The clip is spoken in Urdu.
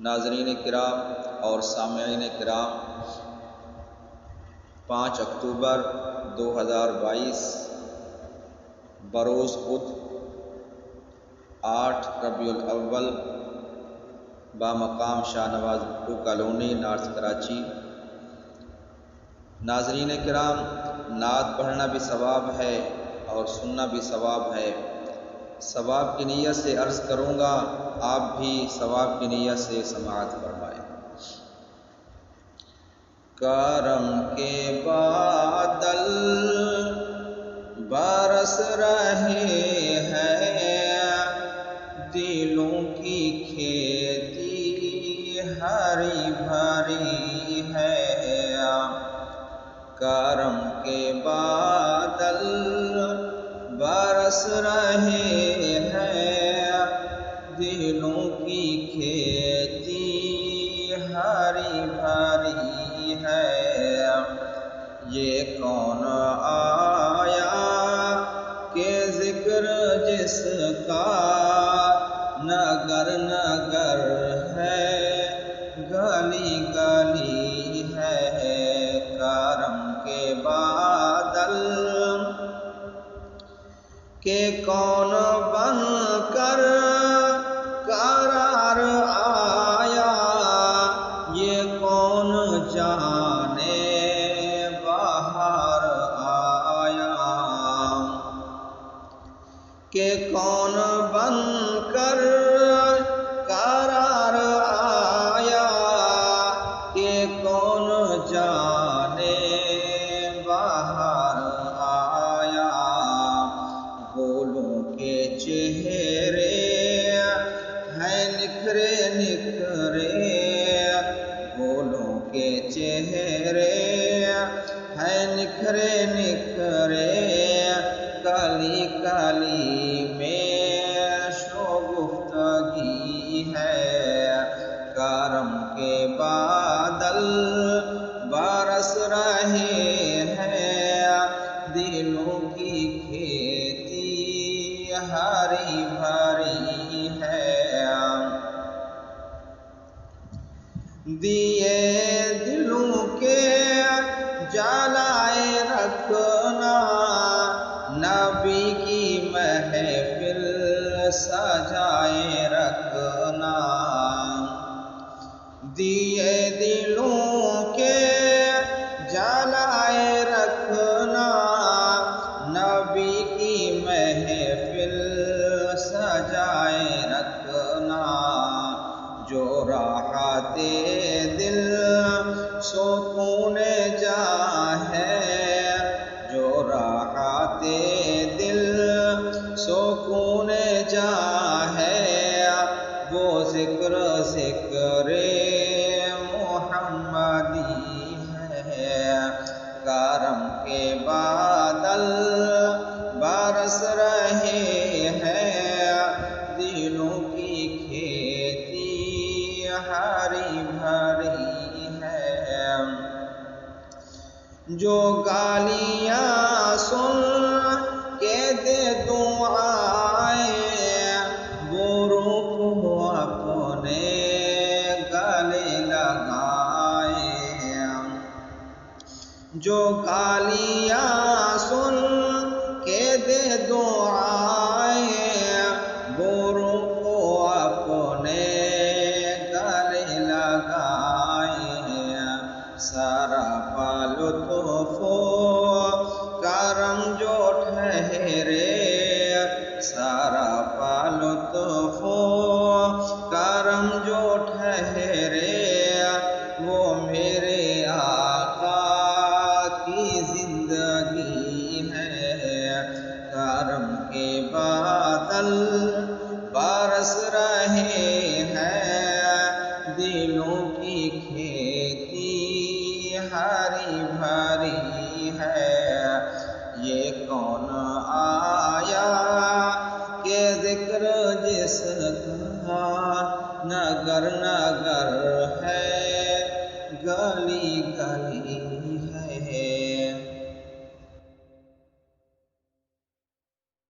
ناظرین کرام اور سامعین کرام، 5 اکتوبر 2022 بروز بدھ 8 ربیع الاول بامقام شاہ نواز بھٹو کالونی نارتھ کراچی۔ ناظرین کرام، نعت پڑھنا بھی ثواب ہے اور سننا بھی ثواب ہے۔ ثواب کی نیت سے عرض کروں گا، آپ بھی ثواب کی نیت سے سماعت فرمائیں۔ کرم کے بادل برس رہے ہیں، دلوں کی کھیتی ہری بھری ہے۔ کرم کے بادل برس رہے ہیں، دلوں کی کھیتی ہری بھری ہے۔ یہ کون آیا کہ ذکر جس کا نگر نگر ہے، گلی گلی ہے۔ کرم کے بادل کہ کون بن کر قرار آیا، یہ کون جانے باہر آیا۔ کہ کون بن کر قرار آیا، کہ کون جانے باہر آیا۔ پھولوں کے چہرے ہیں نکھرے نکھرے، پھولوں کے چہرے ہیں نکھرے نکھرے، کلی کلی میں شگفتگی ہے۔ کرم کے بادل برس رہے ہیں، دلوں کی کھیتی ہری بھری ہے۔ دیے دلوں کے جلائے رکھنا، نبی کی محفل سجائے رکھنا۔ دیے دلوں کے جلائے رکھنا، نبی کی محفل سجائے رکھنا۔ جو راحت دل سکون جاں ہے، جو راحت دل سکون جاں ہے، وہ ذکر ذکر محمدی ہے۔ کرم کے بادل برس رہے ہیں، دلوں کی کھیتی ہری بھری ہے۔ جو گالیاں سن کے دے دعائیں، وہ روح کو اپنے گلے لگائے۔ جو گالیاں سن کے دے دعائیں، وہ روح کو اپنے گلے لگائے۔ سراپا لطف کرم جو ٹھہرے، سراپا لطف کرم جو ٹھہرے، وہ میرے آقا کی زندگی ہے۔ کرم کے بادل برس رہے ہیں، دلوں کی کھیتی ہری بھری ہے۔ یہ کون آیا کہ ذکر جس کا نگر نگر